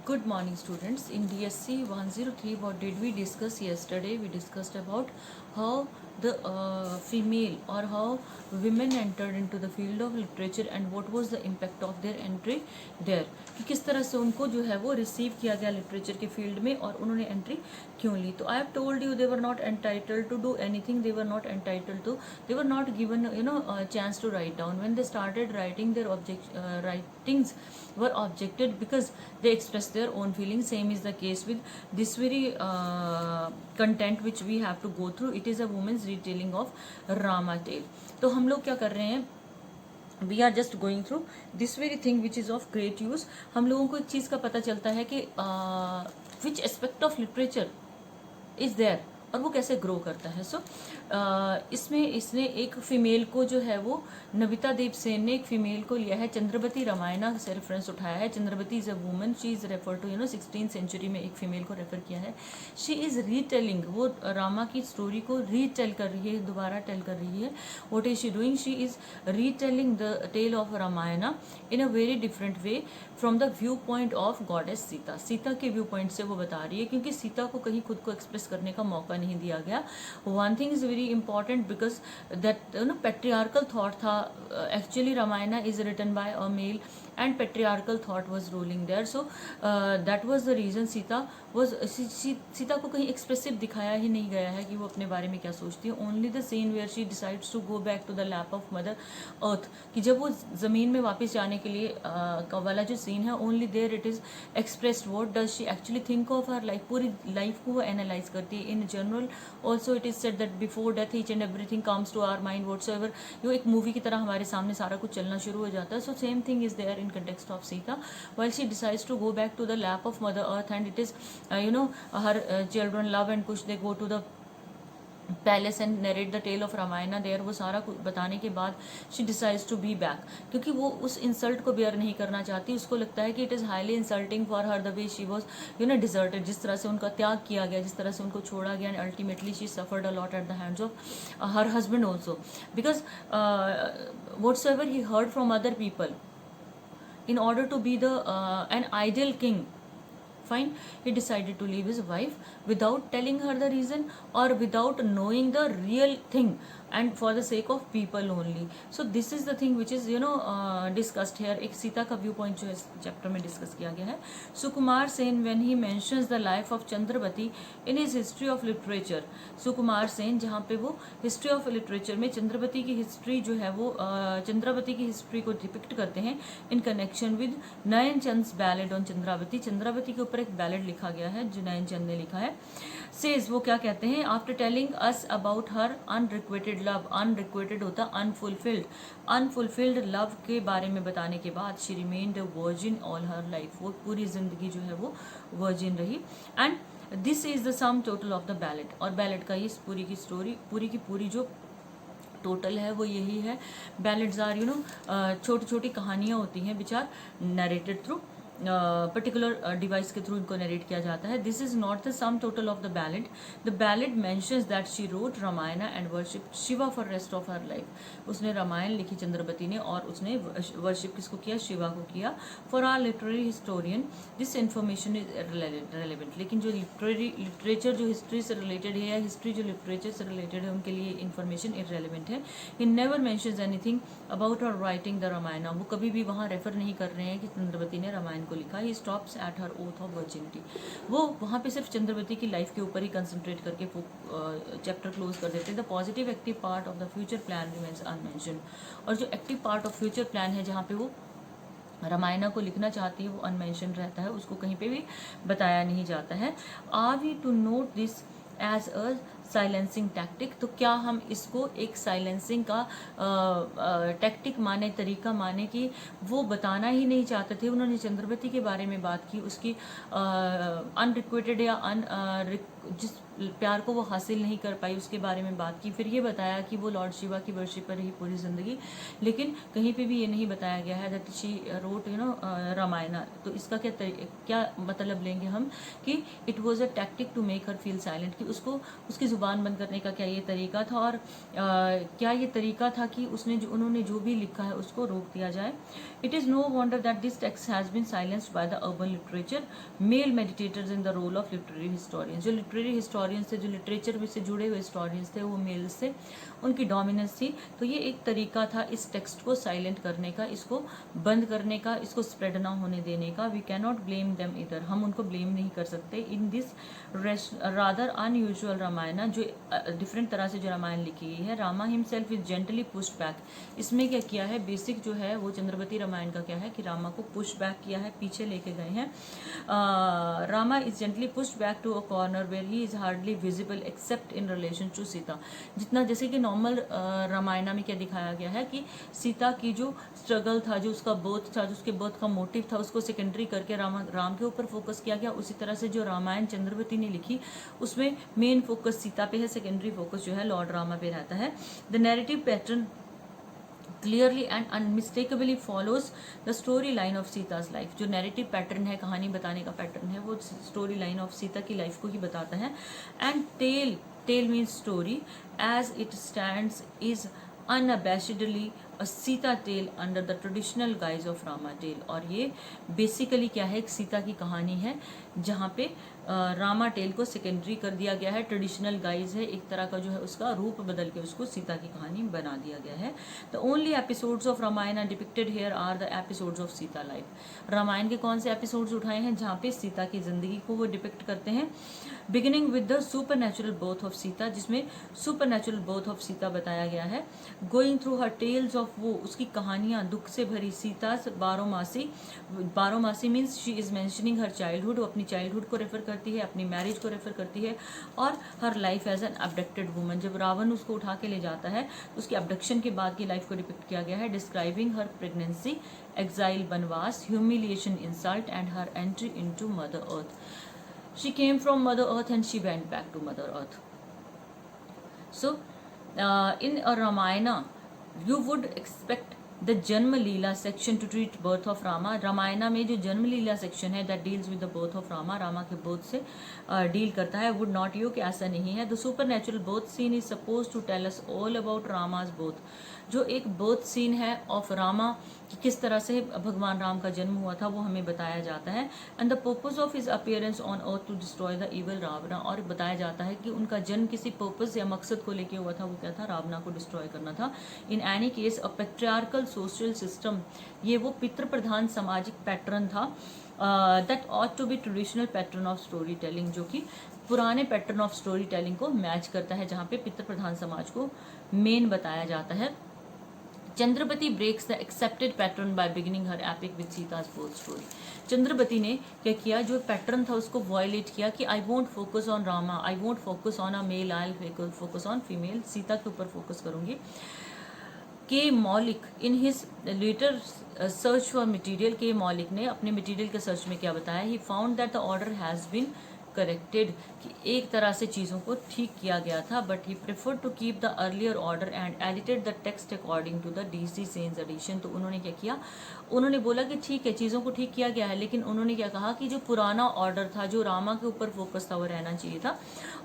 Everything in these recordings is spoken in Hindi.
Good morning, students. In DSC 103, what did we discuss yesterday? We discussed about how the female or how women entered into the field of literature and what was the impact of their entry there. कि किस तरह से उनको जो है वो रिसीव किया गया लिटरेचर के फील्ड में और उन्होंने एंट्री क्यों ली. तो I have told you they were not entitled to do anything. They were not entitled to, they were not given chance to write down. When they started writing their writings were objected because they expressed their own feelings. Same is the case with this very content which we have to go through. It is a woman's retelling of Rama tale. तो हम लोग क्या कर रहे हैं, we are just going through this very thing which is of great use. हम लोगों को एक चीज़ का पता चलता है कि which aspect of literature is there और वो कैसे ग्रो करता है. सो इसमें इसने एक फीमेल को जो है वो नविता देव सेन ने एक फीमेल को लिया है. चंद्रवती रामायणा से रेफरेंस उठाया है. Chandravati is a woman. She is refer to 16th century में एक फीमेल को रेफर किया है. शी इज़ रीटेलिंग, वो रामा की स्टोरी को रीटेल कर रही है, दोबारा टेल कर रही है. What is she doing? She is retelling the tale of Ramayana in a very different way from the view point of goddess Sita. Sita के व्यू पॉइंट से वो बता रही है क्योंकि सीता को कहीं खुद को एक्सप्रेस करने का मौका नहीं दिया गया. One thing is very important because that patriarchal thought था. Actually Ramayana is written by a male and patriarchal thought was ruling there. So that was the reason Sita को कहीं एक्सप्रेसिव दिखाया ही नहीं गया है कि वो अपने बारे में क्या सोचती है. Only the scene where she decides to go back to the lap of mother earth, कि जब वो ज़मीन में वापस जाने के लिए वाला जो सीन है, only there it is expressed what does she actually think of her life. पूरी लाइफ को वो एनालाइज करती है. In general also it is said that before death each and everything comes to our mind whatsoever. यो एक मूवी की तरह हमारे सामने सारा कुछ चलना शुरू हो जाता है. So same thing is there in context of Sita while she decides to go back to the lap of Mother Earth, and it is her children love and kush they go to the palace and narrate the tale of Ramayana there. वो सारा कुछ बताने के बाद she decides to be back, क्योंकि वो उस इंसल्ट को बेयर नहीं करना चाहती. उसको लगता है कि it is highly insulting for her the way she was deserted, जिस तरह से उनका त्याग किया गया, जिस तरह से उनको छोड़ा गया. And ultimately she suffered a lot at the hands of her husband also because what's ever he heard from other people in order to be the an ideal king, fine, he decided to leave his wife without telling her the reason or without knowing the real thing, and for the sake of people only. So this is the thing which is discussed here. एक सीता का व्यू पॉइंट जो है चैप्टर में डिस्कस किया गया है. Sukumar Sen when he mentions the life of Chandravati in his history of literature. Sukumar Sen जहाँ पे वो हिस्ट्री ऑफ लिटरेचर में चंद्रवती की हिस्ट्री जो है वो चंद्रावती की हिस्ट्री को डिपिक्ट करते हैं in connection with Nayan Chand's ballad on Chandravati. Chandravati के ऊपर एक बैलेड लिखा गया है जो नयन चंद ने लिखा है. सेज वो क्या कहते हैं, after telling us about her unrequited love. Unrequited होता अनफुलफिल्ड. अनफुलफिल्ड लव के बारे में बताने के बाद she remained virgin all her life. वो पूरी जिंदगी जो है वो वर्जिन रही. And this is the sum total of the ballad. और बैलेड का ये पूरी की स्टोरी, पूरी की पूरी जो टोटल है वो यही है. बैलेड्स आर छोटी छोटी कहानियाँ होती हैं which are narrated through particular device के थ्रू इनको नरेट किया जाता है. This is not the sum total of the ballad. The ballad mentions that she wrote Ramayana and worship Shiva for rest of her life. उसने रामायण लिखी चंद्रवती ने और उसने वर्शिप किसको किया, शिवा को किया. For our literary historian this information is relevant. लेकिन जो लिटरेचर जो हिस्ट्री से रिलेटेड है या हिस्ट्री जो लिटरेचर से रिलेटेड है उनके लिए इन्फॉर्मेशन इररेलेवेंट है. He never mentions anything about her writing the Ramayana. वो कभी भी वहाँ रेफर नहीं कर रहे हैं कि चंद्रवती ने रामायण को लिखा. He stops at her oath of virginity. वो वहाँ पे सिर्फ चंद्रवती की लाइफ के ऊपर ही कंसंट्रेट करके चैप्टर क्लोज कर देते हैं. The positive active part of the future plan remains unmentioned. और जो active part of future plan है जहाँ पे वो रामायणा को लिखना चाहती है वो अनमेंशन रहता है, उसको कहीं पे भी बताया नहीं जाता है. Are we to note this as a silencing tactic. तो क्या हम इसको एक साइलेंसिंग का टैक्टिक माने, तरीका माने कि वो बताना ही नहीं चाहते थे. उन्होंने चंद्रवती के बारे में बात की, उसकी अनरिक्वेटेड या जिस प्यार को वो हासिल नहीं कर पाई उसके बारे में बात की। फिर ये बताया कि वो लॉर्ड शिवा की वर्शिप पर रही पूरी ज़िंदगी, लेकिन कहीं पे भी ये नहीं बताया गया है दैट शी रोट रामायण। तो इसका क्या मतलब लेंगे हम कि it was a tactic to make her feel silent, कि उसको उसकी ज़ुबान बंद करने का क्या ये तरीका था, और क्या ये तरीका था कि उन्होंने जो भी लिखा है उसको रोक दिया जाए। It is no wonder that this text has been silenced by the urban literature, male meditators in the role of literary historians. जो लिटरेरी हिस्टोरियंस थे, जो लिटरेचर से जुड़े हुए हिस्टोरियंस थे, वो मेल्स थे, उनकी डोमिनेंस थी। तो ये एक तरीका था इस टेक्स्ट को साइलेंट करने का, इसको बंद करने का, इसको स्प्रेड ना होने देने का। We can not blame them इधर, हम उनको ब्लेम नहीं कर सकते। In this rather unusual Ramayan, जो डिफरेंट तरह से जो रामायण लिखी गई है, Rama himself is gently pushed back. इसमें क्या किया है, बेसिक जो है वो चंद्रवती रामायण का क्या है कि रामा को पुश बैक किया है, पीछे लेके गए हैं। Rama is gently pushed back to a corner where he is hardly visible except in relation to Sita. जितना जैसे कि नॉर्मल रामायण में क्या दिखाया गया है कि सीता की जो स्ट्रगल था, जो उसका बर्थ था, जो उसके बर्थ का मोटिव था, उसको सेकेंडरी करके राम के ऊपर फोकस किया गया। उसी तरह से जो रामायण चंद्रवती ने लिखी उसमें मेन फोकस सीता पे है, सेकेंडरी फोकस जो है लॉर्ड रामा पे रहता है। The narrative pattern clearly and unmistakably follows the storyline of Sita's life। जो नैरेटिव पैटर्न है, कहानी बताने का पैटर्न है, वो स्टोरी लाइन ऑफ सीता की लाइफ को ही बताता है। And tale means story as it stands is unabashedly a Sita tale under the traditional guise of Rama tale. और ये बेसिकली क्या है, एक सीता की कहानी है जहाँ पे रामा टेल को सेकेंडरी कर दिया गया है, ट्रेडिशनल गाइज है, एक तरह का जो है उसका रूप बदल के उसको सीता की कहानी बना दिया गया है। The only episodes of Ramayan depicted here are the episodes of Sita life. Ramayan के कौन से एपिसोड्स उठाए हैं जहाँ पे सीता की जिंदगी को वो डिपिक्ट करते हैं। Beginning with the super natural birth of Sita, जिसमें super natural birth of Sita बताया गया है। Going through her tales of, वो उसकी कहानियां दुख से भरी, Sita Baromasi means she is mentioning her childhood, वो अपनी चाइल्डहुड को रेफर करती है, अपनी मैरिज को रेफर करती है, और her life as an abducted woman. जब रावण उसको उठा के ले जाता है तो उसकी अबडक्शन के बाद की लाइफ को डिपिक्ट किया गया है। डिस्क्राइबिंग हर प्रेगनेंसी, एक्साइल, बनवास, humiliation, insult and her entry into mother earth. She came from Mother Earth and she went back to Mother Earth. So, in a Ramayana, you would expect the Janma Leela section to treat birth of Rama. Ramayana में जो जन्म लीला सेक्शन है that deals with the birth of Rama, Rama के birth से डील करता है। would not you, कि ऐसा नहीं है। The supernatural birth scene is supposed to tell us all about Rama's birth। जो एक बर्थ सीन है ऑफ रामा कि किस तरह से भगवान राम का जन्म हुआ था वो हमें बताया जाता है। And the purpose of his appearance on earth to destroy the evil Ravana, और बताया जाता है कि उनका जन्म किसी पर्पस या मकसद को लेके हुआ था, वो क्या था, रावणा को डिस्ट्रॉय करना था। In any case a patriarchal social system, ये वो पितृ प्रधान सामाजिक पैटर्न था that ought to be traditional pattern of story telling, जो कि पुराने पैटर्न ऑफ स्टोरी टेलिंग को मैच करता है, जहाँ पे पितृ प्रधान समाज को मेन बताया जाता है। Chandravati breaks the accepted pattern by beginning her epic with Sita's birth story. Chandravati ने क्या किया, जो पैटर्न था उसको वायलेट किया कि I won't focus on Rama, I won't focus on a male, I will focus on female, Sita के ऊपर फोकस करूंगी। K Maulik in his letter search for material, K Maulik ने अपने मटेरियल के सर्च में क्या बताया, he found that the order has been corrected, कि एक तरह से चीज़ों को ठीक किया गया था, but he prefer to keep the earlier order and edited the text according to the DC Sen's edition. तो उन्होंने क्या किया, उन्होंने बोला कि ठीक है चीज़ों को ठीक किया गया है, लेकिन उन्होंने क्या कहा कि जो पुराना ऑर्डर था, जो रामा के ऊपर फोकस था, वो रहना चाहिए था,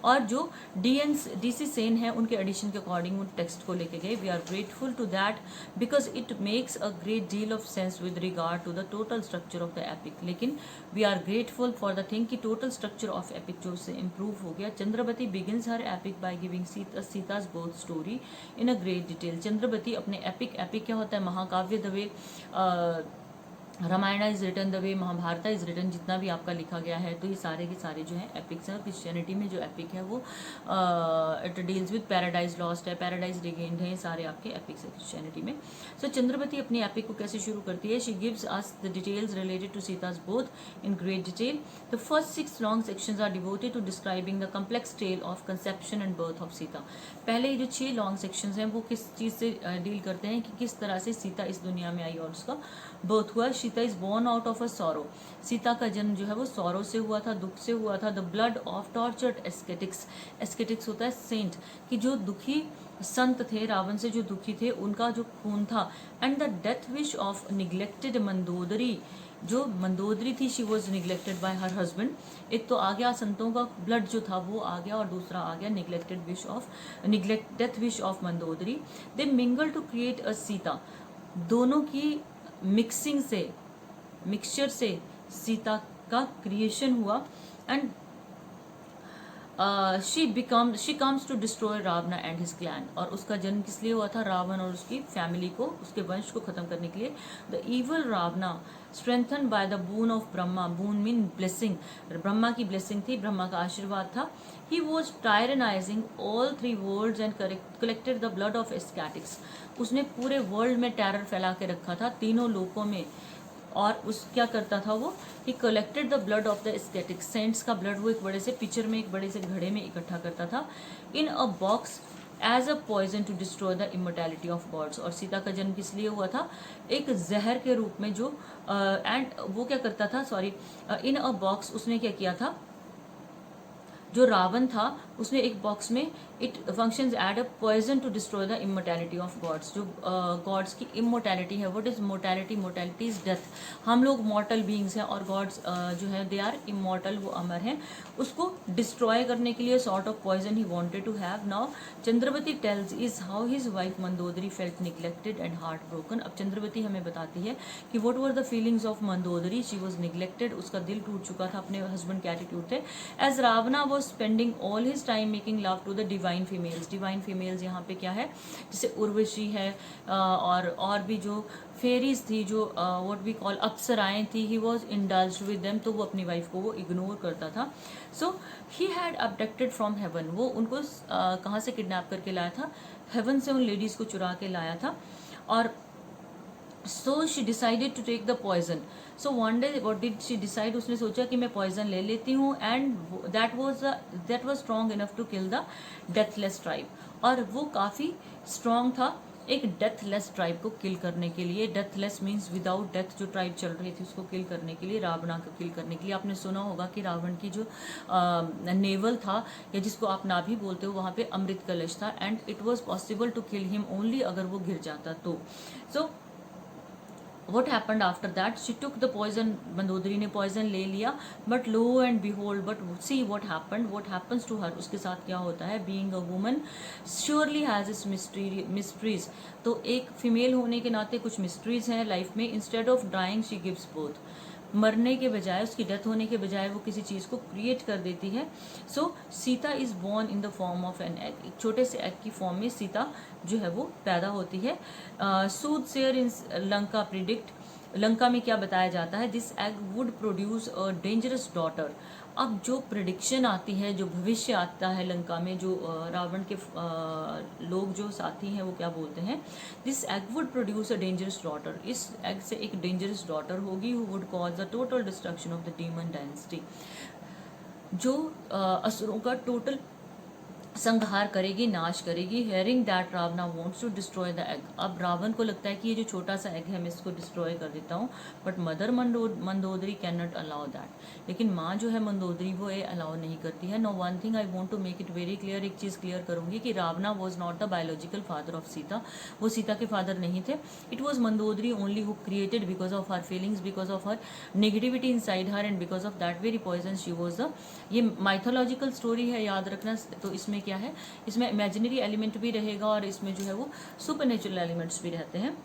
और जो DC सेन है उनके एडिशन के अकॉर्डिंग उन टेक्स्ट को लेके गए। We are grateful to that because it makes a great deal of sense with regard to the total structure of the epic. लेकिन we are grateful for the thing कि टोटल स्ट्रक्चर ऑफ एपिक जो से इम्प्रूव हो गया। Chandravati begins her epic by giving Sita's birth story in a great detail. Chandravati अपने एपिक क्या होता है, महाकाव्य the way Ramayan is written the way Mahabharat is written, जितना भी आपका लिखा गया है, तो ये सारे के सारे जो है एपिक्स हैं। क्रिश्चियनिटी में जो एपिक है वो it deals with paradise lost है, पैराडाइज रिगेन्ड है, ये सारे आपके एपिक्स है क्रिश्चियनिटी में। सो चंद्रवती अपनी एपिक को कैसे शुरू करती है, she gives us the details related to Sita's birth in great detail. The first 6 long sections are devoted to describing the complex tale of conception and birth of Sita. पहले जो 6 लॉन्ग सेक्शंस हैं वो किस चीज़ से डील करते हैं कि किस तरह से सीता इस दुनिया में आई और उसका बर्थ हुआ। She Sita is born out of a sorrow, Sita का जन्म जो है वो सॉरो से हुआ था, दुख से हुआ था। द ब्लड ऑफ टॉर्चर्ड एस्केटिक्स, एस्केटिक्स होता है सेंट, कि जो दुखी संत थे, रावण से जो दुखी थे, उनका जो खून था। And the death wish of neglected Mandodari, जो मंदोदरी थी, she was neglected bye her husband. एक तो आ गया संतों का ब्लड जो था वो आ गया, और दूसरा आ गया neglected wish of death wish of Mandodari. They mingle to create a Sita, दोनों की मिक्सिंग से, मिक्सचर से सीता का क्रिएशन हुआ। And she comes to destroy Ravan and his clan, और उसका जन्म किस लिए हुआ था? रावण और उसकी फैमिली को, उसके वंश को खत्म करने के लिए। The evil Ravan strengthened by the boon of Brahma, boon mean blessing, Brahma की ब्लेसिंग थी, ब्रह्मा का आशीर्वाद था। He was tyrannising all 3 worlds and collected the blood of ascetics, उसने पूरे वर्ल्ड में टेरर फैला के रखा था, तीनों लोकों में। और उस क्या करता था वो? He collected the blood of the ascetic saints का ब्लड वो एक बड़े से पिक्चर में, एक बड़े से घड़े में इकट्ठा करता था, in a box as a poison to destroy the immortality of gods. और सीता का जन्म किस लिए हुआ था? एक जहर के रूप में, जो एंड वो क्या करता था, सॉरी, इन अ बॉक्स, उसने क्या किया था, जो रावण था उसने एक बॉक्स में, it functions add a poison to destroy the immortality of gods, जो गॉड्स की इमोर्टैलिटी है। What is mortality? Mortality is death. हम लोग मॉर्टल बीइंग्स हैं और गॉड्स जो है दे आर इमॉर्टल, वो अमर हैं। उसको डिस्ट्रॉय करने के लिए sort of poison he wanted to have. Now Chandravati tells is how his wife Mandodari felt neglected and heart broken. अब चंद्रवती हमें बताती है कि what were the feelings of Mandodari. She was neglected, उसका दिल टूट चुका था, अपने हस्बैंड के एटीट्यूड थे। As Ravana was spending all his time making love to the divine females। divine females यहाँ पे क्या है? जैसे उर्वशी है, और भी जो फेरीज थी, जो व्हाट वी कॉल अप्सराएं थी, he was indulged with them, तो वो अपनी वाइफ को वो इग्नोर करता था। So he had abducted from heaven, वो उनको कहाँ से किडनैप करके लाया था? हेवन से उन लेडीज को चुरा के लाया था। और so she decided to take the poison। so one day what did she decide? उसने सोचा कि मैं poison ले लेती हूँ, and that was strong enough to kill the deathless tribe। और वो काफी strong था एक डेथलेस ट्राइब को किल करने के लिए। डेथलेस मीन्स विदाउट डेथ, जो ट्राइब चल रही थी उसको किल करने के लिए, रावणा को किल करने के लिए। आपने सुना होगा कि रावण की जो नेवल था, या जिसको आप नाभि बोलते हो, वहाँ पे अमृत कलश था, and it was possible to kill him only अगर वो गिर जाता तो। सो what happened after that? She took the poison, Mandodari ने poison ले लिया, but lo and behold, but see what happened, what happens to her, उसके साथ क्या होता है? being a woman surely has its mysteries। तो एक फीमेल होने के नाते कुछ mysteries हैं लाइफ में। instead of dying she gives birth, मरने के बजाय, उसकी डेथ होने के बजाय वो किसी चीज़ को क्रिएट कर देती है। So Sita is born in the form of an egg, एक छोटे से एग की फॉर्म में सीता जो है वो पैदा होती है। Soothsayer in Lanka predict, Lanka में क्या बताया जाता है? This egg would produce a dangerous daughter. अब जो प्रिडिक्शन आती है, जो भविष्य आता है लंका में, जो रावण के लोग जो साथी हैं वो क्या बोलते हैं? This egg would produce a dangerous daughter, इस एग से एक डेंजरस डॉटर होगी, who would cause the total destruction of the demon dynasty, जो असुरों का टोटल संहार करेगी, नाश करेगी। Hearing that Ravana wants to destroy the egg, अब रावण को लगता है कि ये जो छोटा सा एग है मैं इसको डिस्ट्रॉय कर देता हूँ, but mother Mandodari can not allow that, लेकिन माँ जो है मंदोदरी वो ये अलाउ नहीं करती है। No one thing I want to make it very clear, एक चीज़ क्लियर करूंगी कि Ravana was not the biological father of Sita, वो सीता के फादर नहीं थे। It was Mandodari only who created because of her feelings, because of her negativity inside her, and because of that very poison she was the. ये माइथोलॉजिकल स्टोरी है, याद रखना। तो इसमें क्या है? इसमें इमेजिनरी एलिमेंट भी रहेगा और इसमें जो है वो सुपरनेचुरल एलिमेंट्स भी रहते हैं।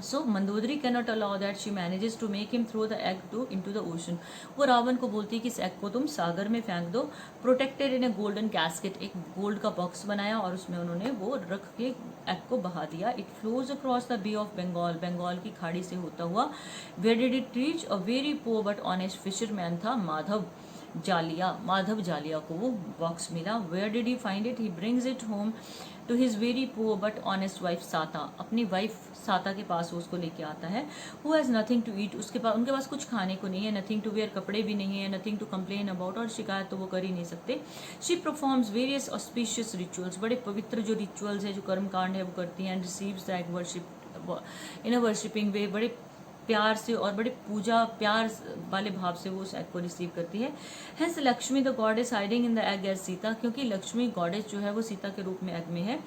So Mandodari can not allow that, she manages to make him throw the egg to into the ocean. वो रावण को बोलती है कि इस एग को तुम सागर में फेंक दो। प्रोटेक्टेड इन ए गोल्डन कैस्केट, एक गोल्ड का बॉक्स बनाया और उसमें उन्होंने वो रख के एग को बहा दिया। It flows across the bay of Bengal, Bengal की खाड़ी से होता हुआ। Where did it reach? A very poor but honest fisherman था माधव जालिया को वो बॉक्स मिला। Where did he find it? He brings it home to his very poor but honest wife Sata, अपनी वाइफ साता के पास वो उसको लेके आता है। Who has nothing to eat, उनके पास कुछ खाने को नहीं है, नथिंग टू वेयर, कपड़े भी नहीं है, नथिंग टू कंप्लेन अबाउट, और शिकायत तो वो कर ही नहीं सकते। She performs various auspicious rituals, बड़े पवित्र जो रिचुअल्स है, जो कर्म कांड है वो करती हैं। And receives the egg worship in a worshipping way, बड़े प्यार से और बड़े पूजा प्यार वाले भाव से वो उस एग को रिसीव करती है। Hence Lakshmi the goddess hiding in the egg as Sita, क्योंकि लक्ष्मी गॉडेस जो है वो सीता के रूप में एग में है।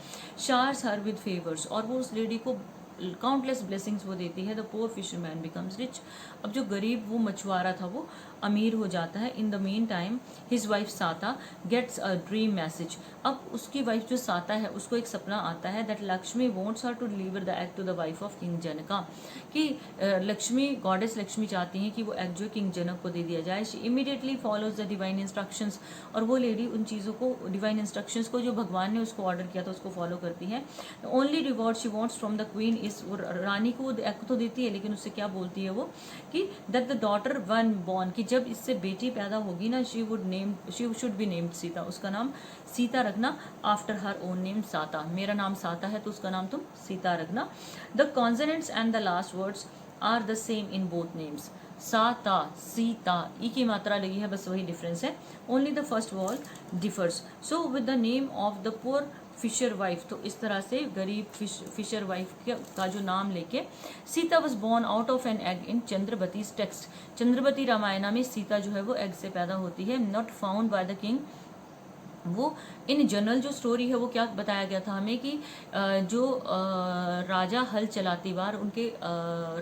शार्स हर विद फेवर्स, और वो उस लेडी को काउंटलेस ब्लेसिंग्स वो देती है। The poor fisherman becomes rich, अब जो गरीब वो मछुआरा था वो अमीर हो जाता है। In the mean time his wife साता गेट्स अ ड्रीम मैसेज, अब उसकी वाइफ जो साता है उसको एक सपना आता है that Lakshmi wants her to deliver the egg to the wife of king Janaka, कि लक्ष्मी गॉडेस लक्ष्मी चाहती हैं कि वो एग जो किंग जनक को दे दिया जाए। She immediately follows the divine instructions, और वो लेडी उन चीज़ों को डिवाइन इंस्ट्रक्शंस को जो भगवान ने उसको ऑर्डर किया था उसको फॉलो करती है। Only reward she wants from the queen is, रानी को एग तो देती है लेकिन उससे क्या बोलती है वो कि that the daughter one born, कि जब इससे बेटी पैदा होगी ना she should be named Sita, उसका नाम सीता रखना, आफ्टर हर ओन नेम साता, मेरा नाम साता है तो उसका नाम तुम सीता रखना। The consonants and the last words are the same in both names, Sata Sita, ई की मात्रा लगी है बस वही डिफरेंस है, only the first word differs. So with the name of the poor fisher wife, तो इस तरह से गरीब फिशर वाइफ का जो नाम लेके Sita was born out of an egg in Chandravati text, Chandravati Ramayana में सीता जो है वो एग से पैदा होती है। Not found by the king, वो इन जनरल जो स्टोरी है वो क्या बताया गया था हमें कि जो राजा हल चलाती बार उनके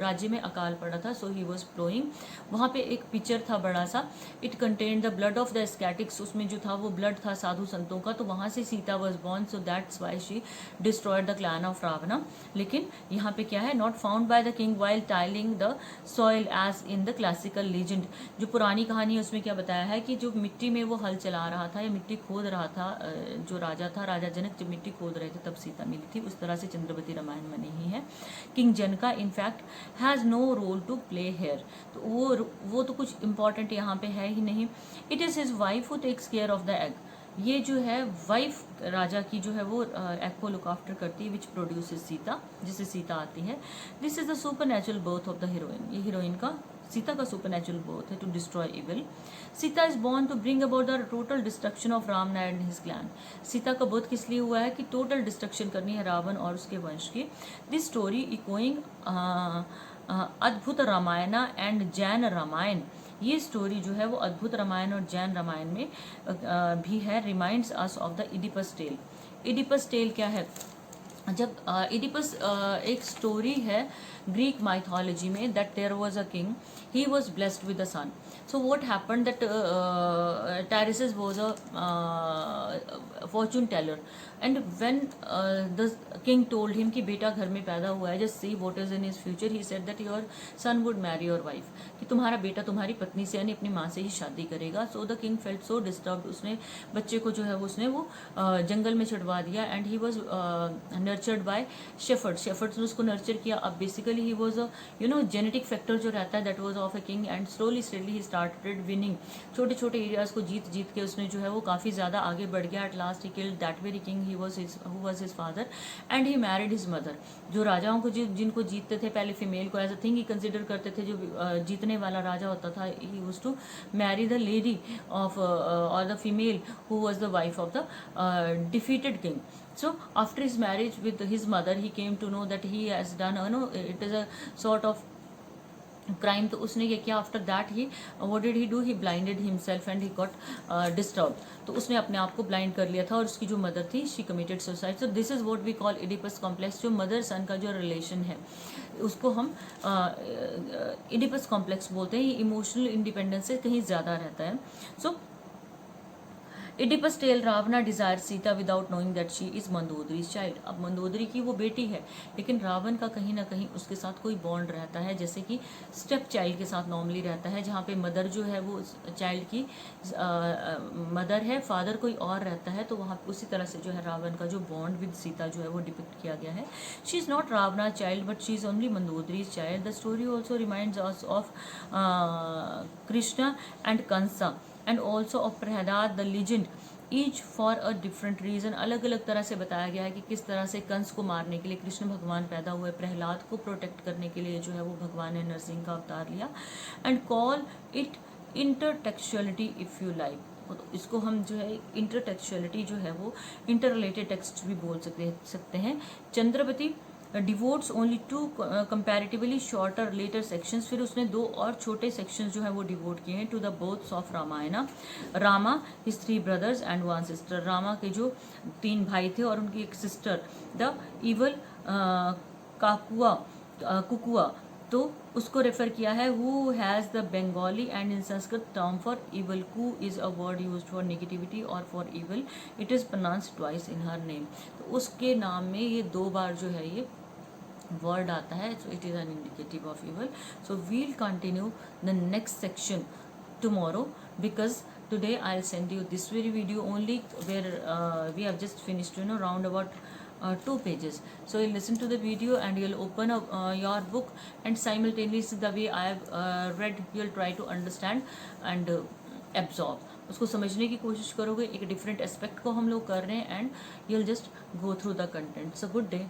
राज्य में अकाल पड़ा था, सो ही वॉज फ्लोइंग, वहाँ पे एक पिक्चर था बड़ा सा, it contain the blood of the ascetics, उसमें जो था वो ब्लड था साधु संतों का, तो वहाँ से Sita was born, so that's why she destroyed the clan of Ravana. लेकिन यहाँ पे क्या है, not found by the king while tilling the soil as in the classical legend, जो पुरानी कहानी है उसमें क्या बताया है कि जो मिट्टी में वो हल चला रहा था या मिट्टी खोद रहा था, जो राजा था, राजा जनक जब मिट्टी खोद रहे थे तब सीता मिली थी, उस तरह से चंद्रवती रामायण में नहीं है। King Janaka in fact has no role to play here, तो वो तो कुछ इंपॉर्टेंट यहाँ पे है ही नहीं। It is his wife who takes care of the egg, ये जो है वाइफ राजा की जो है वो एग को लुक आफ्टर करती है, विच प्रोड्यूसेस सीता, जिससे सीता आती है। This is the super natural birth of the heroine, ये हीरोइन का सीता का सुपर नेचुरल बर्थ है to destroy evil. Sita is born to bring about the total destruction of Ram and his clan, Sita का बर्थ किस लिए हुआ है कि टोटल डिस्ट्रक्शन करनी है रावण और उसके वंश की। दिस स्टोरी इकोइंग अद्भुत रामायण एंड जैन रामायण, ये स्टोरी जो है वो अद्भुत रामायण और जैन रामायण में भी है। Reminds us of the Oedipus tale, Oedipus tale क्या है, जब इडिपस एक स्टोरी है ग्रीक माइथोलॉजी में, that there was a king, he was blessed with a son, so what happened that Tiresias was a fortune teller, and when the king told him कि बेटा घर में पैदा हुआ है, just see what is in his future, he said that your son would marry your wife, कि तुम्हारा बेटा तुम्हारी पत्नी से यानी अपनी माँ से ही शादी करेगा। so the king felt so disturbed, उसने बच्चे को जो है उसने वो जंगल में छुड़वा दिया, and he was nurtured by shepherds ने उसको नर्चर किया। अब basically he was a genetic factor जो रहता है that was of a king, and slowly he started winning, छोटे छोटे एरियाज को जीत जीत के उसने जो है वो काफ़ी ज़्यादा आगे बढ़ गया। At last he killed that very king who was his father and he married his mother, जो राजाओं को जिनको जीतते थे पहले फीमेल को as a thing he consider करते थे, जो जीतने वाला राजा होता था he was to marry the lady of और the female who was the wife of the defeated king. So after his marriage with his mother, he came to know that he has done, it is a sort of crime, तो उसने ये किया। After that he what did he do, he blinded himself and he got disturb, तो उसने अपने आप को ब्लाइंड कर लिया था और उसकी जो मदर थी she committed suicide. So this is what we call Oedipus complex, जो मदर सन का जो रिलेशन है उसको हम इडिपस कॉम्प्लेक्स बोलते हैं। ये इमोशनल इंडिपेंडेंस से कहीं ज़्यादा रहता है। So Oedipus tale Ravana desire Sita without knowing that she is Mandodari child, अब मंदोदरी की वो बेटी है लेकिन रावण का कहीं ना कहीं उसके साथ कोई बॉन्ड रहता है, जैसे कि स्टेप चाइल्ड के साथ नॉर्मली रहता है, जहाँ पे मदर जो है वो चाइल्ड की मदर है, फादर कोई और रहता है, तो वहाँ उसी तरह से जो है रावण का जो बॉन्ड विद सीता जो है वो डिपिक्ट किया गया है। She is not Ravana child but she is only Mandodari child. The story also reminds us of Krishna and Kansa and also of Prahlad the legend, each for a different reason, अलग अलग तरह से बताया गया है कि किस तरह से कंस को मारने के लिए कृष्ण भगवान पैदा हुए, प्रहलाद को प्रोटेक्ट करने के लिए जो है वो भगवान ने नरसिंह का अवतार लिया। And call it intertextuality if you like, तो इसको हम जो है इंटरटेक्चुअलिटी जो है वो इंटर रिलेटेड टेक्स्ट भी बोल सकते हैं। Chandravati devotes only to comparatively shorter later sections, फिर उसने 2 और छोटे सेक्शंस जो है वो डिवोट किए हैं to the boths of Ramayan. Rama, his 3 brothers and 1 sister, Rama के जो 3 भाई थे और उनकी एक सिस्टर। द इवल कुकुआ, तो उसको रेफर किया है who has the Bengali and in Sanskrit term for evil. Ku is a word used for negativity और for evil, it is pronounced twice in her name. तो उसके नाम में ये 2 बार जो है ये वर्ड आता है, so it is an indicative of evil. So we'll continue the next section tomorrow, because today I'll send you this very video only where we have just finished round about 2 pages. So you'll listen to the video and you'll open up your book, and simultaneously the way I have read you'll try to understand and absorb. उसको समझने की कोशिश करोगे, एक डिफरेंट एस्पेक्ट को हम लोग कर रहे हैं, and you'll just go through the content. So good day.